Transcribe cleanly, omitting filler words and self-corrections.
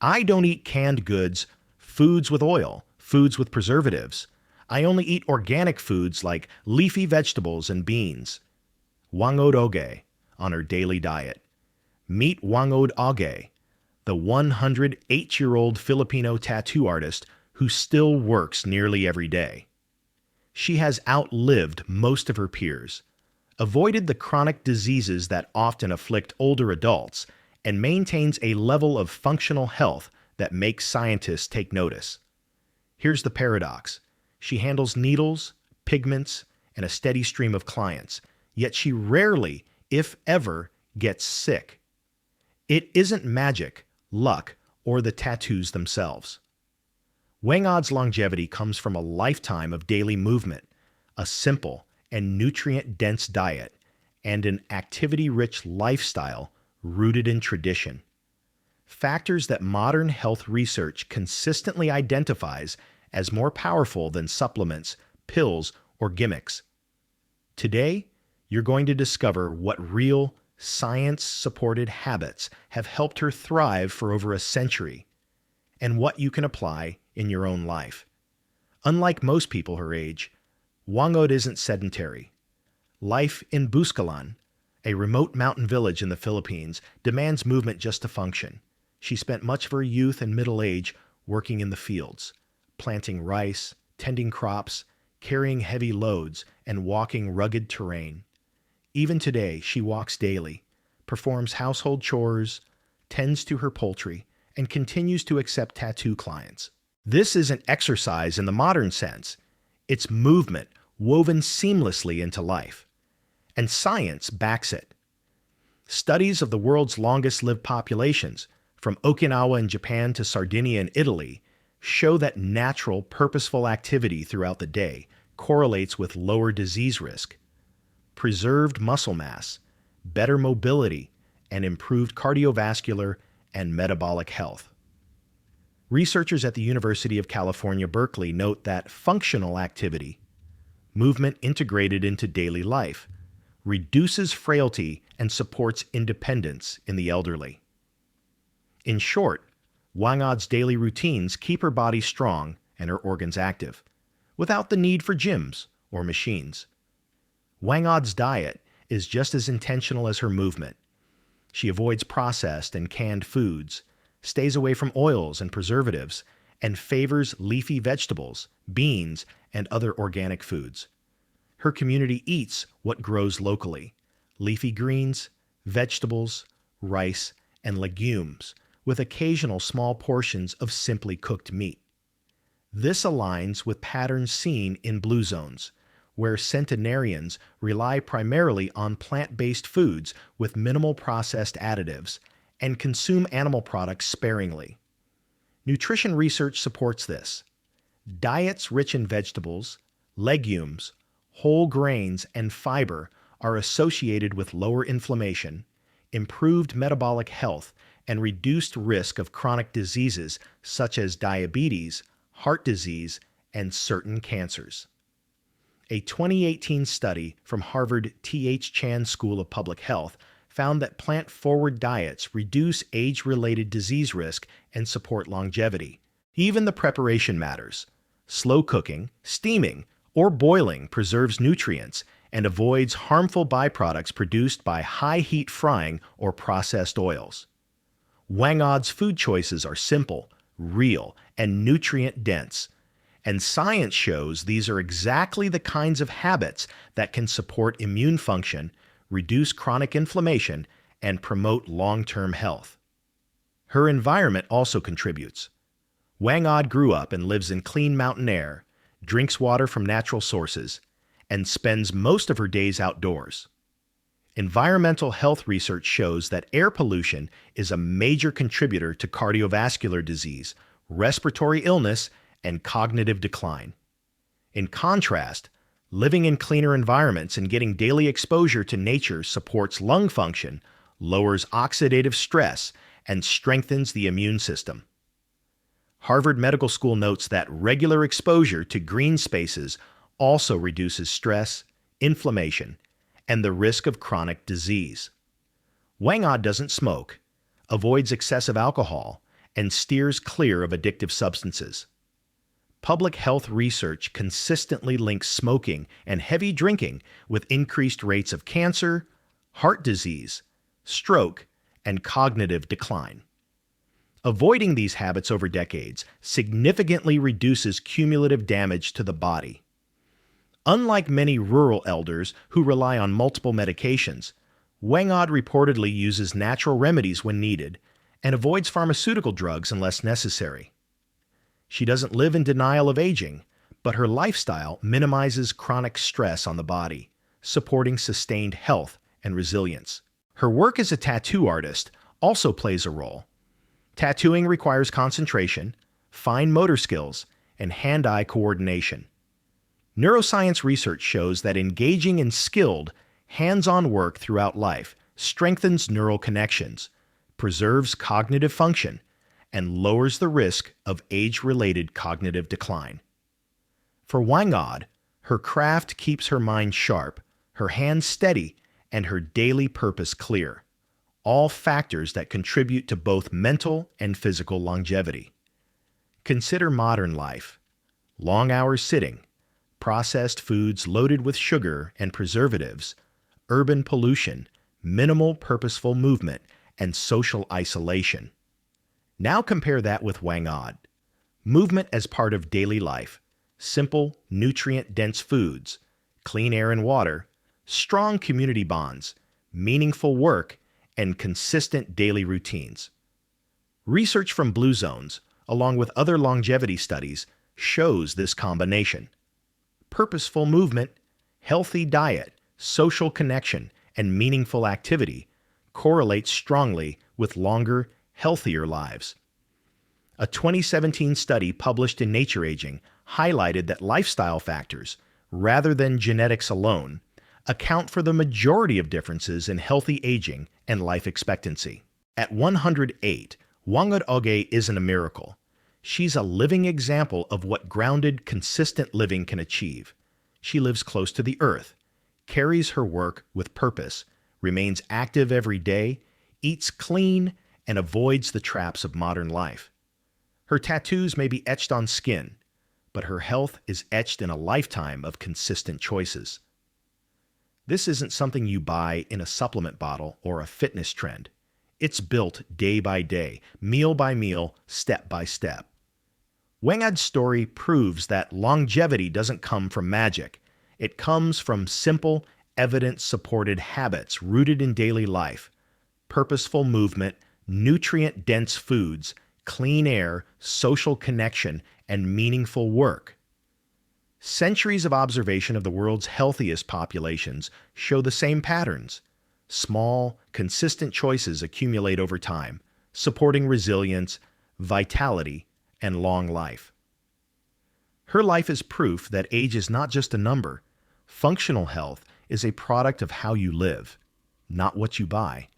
I don't eat canned goods, foods with oil, foods with preservatives. I only eat organic foods like leafy vegetables and beans. Wang-od on her daily diet. Meet Wang-od, the 108-year-old Filipino tattoo artist who still works nearly every day. She has outlived most of her peers, avoided the chronic diseases that often afflict older adults, and maintains a level of functional health that makes scientists take notice. Here's the paradox. She handles needles, pigments, and a steady stream of clients, yet she rarely, if ever, gets sick. It isn't magic, luck, or the tattoos themselves. Wang-od's longevity comes from a lifetime of daily movement, a simple and nutrient-dense diet, and an activity-rich lifestyle rooted in tradition. Factors that modern health research consistently identifies as more powerful than supplements, pills, or gimmicks. Today, you're going to discover what real, science-supported habits have helped her thrive for over a century, and what you can apply in your own life. Unlike most people her age, Wang-od isn't sedentary. Life in Buscalan, a remote mountain village in the Philippines, demands movement just to function. She spent much of her youth and middle age working in the fields, planting rice, tending crops, carrying heavy loads, and walking rugged terrain. Even today, she walks daily, performs household chores, tends to her poultry, and continues to accept tattoo clients. This isn't exercise in the modern sense. It's movement woven seamlessly into life. And science backs it. Studies of the world's longest-lived populations, from Okinawa in Japan to Sardinia in Italy, show that natural, purposeful activity throughout the day correlates with lower disease risk, preserved muscle mass, better mobility, and improved cardiovascular and metabolic health. Researchers at the University of California, Berkeley note that functional activity, movement integrated into daily life, reduces frailty and supports independence in the elderly. In short, Wang-od's daily routines keep her body strong and her organs active, without the need for gyms or machines. Wang-od's diet is just as intentional as her movement. She avoids processed and canned foods, stays away from oils and preservatives, and favors leafy vegetables, beans, and other organic foods. Her community eats what grows locally: leafy greens, vegetables, rice, and legumes, with occasional small portions of simply cooked meat. This aligns with patterns seen in blue zones, where centenarians rely primarily on plant-based foods with minimal processed additives and consume animal products sparingly. Nutrition research supports this. Diets rich in vegetables, legumes, whole grains, and fiber are associated with lower inflammation, improved metabolic health, and reduced risk of chronic diseases such as diabetes, heart disease, and certain cancers. A 2018 study from Harvard T.H. Chan School of Public Health found that plant-forward diets reduce age-related disease risk and support longevity. Even the preparation matters. Slow cooking, steaming, or boiling preserves nutrients and avoids harmful byproducts produced by high-heat frying or processed oils. Wang-od's food choices are simple, real, and nutrient-dense, and science shows these are exactly the kinds of habits that can support immune function, reduce chronic inflammation, and promote long-term health. Her environment also contributes. Wang-od grew up and lives in clean mountain air, drinks water from natural sources, and spends most of her days outdoors. Environmental health research shows that air pollution is a major contributor to cardiovascular disease, respiratory illness, and cognitive decline. In contrast, living in cleaner environments and getting daily exposure to nature supports lung function, lowers oxidative stress, and strengthens the immune system. Harvard Medical School notes that regular exposure to green spaces also reduces stress, inflammation, and the risk of chronic disease. Wang-od doesn't smoke, avoids excessive alcohol, and steers clear of addictive substances. Public health research consistently links smoking and heavy drinking with increased rates of cancer, heart disease, stroke, and cognitive decline. Avoiding these habits over decades significantly reduces cumulative damage to the body. Unlike many rural elders who rely on multiple medications, Wang-od reportedly uses natural remedies when needed and avoids pharmaceutical drugs unless necessary. She doesn't live in denial of aging, but her lifestyle minimizes chronic stress on the body, supporting sustained health and resilience. Her work as a tattoo artist also plays a role. Tattooing requires concentration, fine motor skills, and hand-eye coordination. Neuroscience research shows that engaging in skilled, hands-on work throughout life strengthens neural connections, preserves cognitive function, and lowers the risk of age-related cognitive decline. For Wang-od, her craft keeps her mind sharp, her hands steady, and her daily purpose clear, all factors that contribute to both mental and physical longevity. Consider modern life. Long hours sitting, processed foods loaded with sugar and preservatives, urban pollution, minimal purposeful movement, and social isolation. Now compare that with Wang-od. Movement as part of daily life, simple, nutrient-dense foods, clean air and water, strong community bonds, meaningful work, and consistent daily routines. Research from Blue Zones, along with other longevity studies, shows this combination. Purposeful movement, healthy diet, social connection, and meaningful activity correlate strongly with longer, healthier lives. A 2017 study published in Nature Aging highlighted that lifestyle factors, rather than genetics alone, account for the majority of differences in healthy aging and life expectancy. At 108, Wang-od isn't a miracle. She's a living example of what grounded, consistent living can achieve. She lives close to the earth, carries her work with purpose, remains active every day, eats clean, and avoids the traps of modern life. Her tattoos may be etched on skin, but her health is etched in a lifetime of consistent choices. This isn't something you buy in a supplement bottle or a fitness trend. It's built day by day, meal by meal, step by step. Wang-od's story proves that longevity doesn't come from magic. It comes from simple, evidence-supported habits rooted in daily life, purposeful movement, nutrient-dense foods, clean air, social connection, and meaningful work. Centuries of observation of the world's healthiest populations show the same patterns. Small, consistent choices accumulate over time, supporting resilience, vitality, and long life. Her life is proof that age is not just a number. Functional health is a product of how you live, not what you buy.